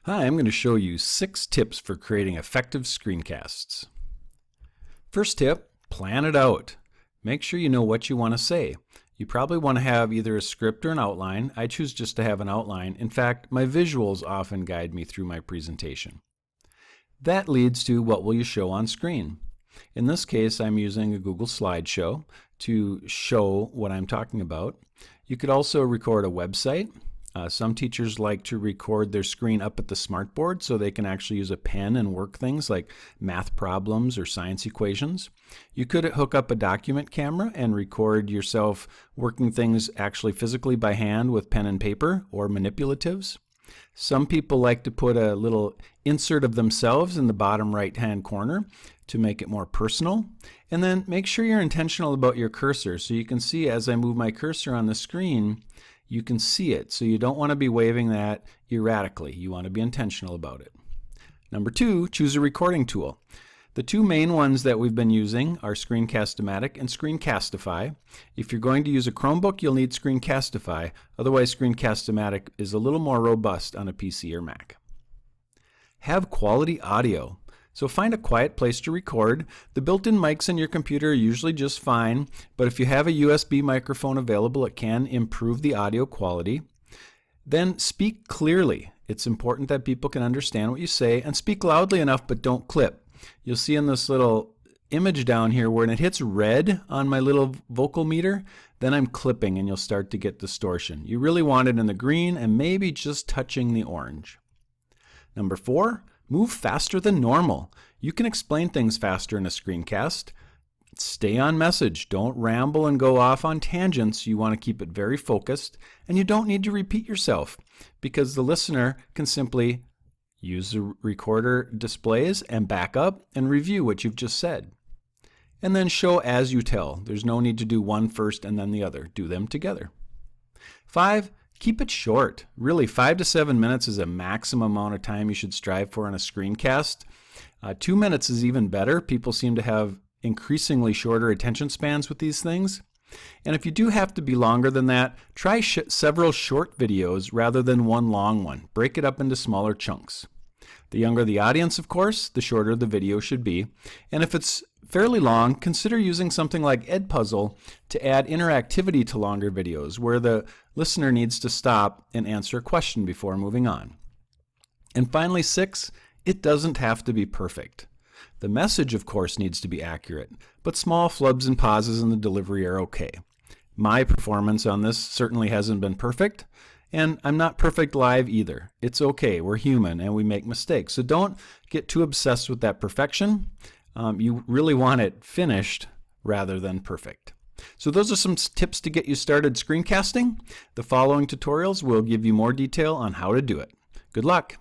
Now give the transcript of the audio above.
Hi, I'm going to show you 6 tips for creating effective screencasts. First tip, plan it out. Make sure you know what you want to say. You probably want to have either a script or an outline. I choose just to have an outline. In fact, my visuals often guide me through my presentation. That leads to what will you show on screen. In this case, I'm using a Google slideshow to show what I'm talking about. You could also record a website. Some teachers like to record their screen up at the smartboard so they can actually use a pen and work things like math problems or science equations. You could hook up a document camera and record yourself working things actually physically by hand with pen and paper or manipulatives. Some people like to put a little insert of themselves in the bottom right-hand corner to make it more personal. And then make sure you're intentional about your cursor so you can see as I move my cursor on the screen, you can see it. So you don't want to be waving that erratically. You want to be intentional about it. Number 2, choose a recording tool. The 2 main ones that we've been using are Screencast-O-Matic and Screencastify. If you're going to use a Chromebook, you'll need Screencastify. Otherwise, Screencast-O-Matic is a little more robust on a PC or Mac. Have quality audio. So find a quiet place to record. The built-in mics in your computer are usually just fine, but if you have a USB microphone available, it can improve the audio quality. Then speak clearly. It's important that people can understand what you say, and speak loudly enough, but don't clip. You'll see in this little image down here when it hits red on my little vocal meter, then I'm clipping and you'll start to get distortion. You really want it in the green and maybe just touching the orange. Number 4, move faster than normal. You can explain things faster in a screencast. Stay on message. Don't ramble and go off on tangents. You want to keep it very focused, and you don't need to repeat yourself because the listener can simply use the recorder displays and back up and review what you've just said. And then show as you tell. There's no need to do one first and then the other. Do them together. 5, keep it short. Really, 5 to 7 minutes is a maximum amount of time you should strive for in a screencast. 2 minutes is even better. People seem to have increasingly shorter attention spans with these things. And if you do have to be longer than that, try several short videos rather than one long one. Break it up into smaller chunks. The younger the audience, of course, the shorter the video should be. And if it's fairly long, consider using something like Edpuzzle to add interactivity to longer videos where the listener needs to stop and answer a question before moving on. And finally, 6, it doesn't have to be perfect. The message, of course, needs to be accurate, but small flubs and pauses in the delivery are okay. My performance on this certainly hasn't been perfect, and I'm not perfect live either. It's okay, we're human and we make mistakes, so don't get too obsessed with that perfection. You really want it finished rather than perfect. So those are some tips to get you started screencasting. The following tutorials will give you more detail on how to do it. Good luck!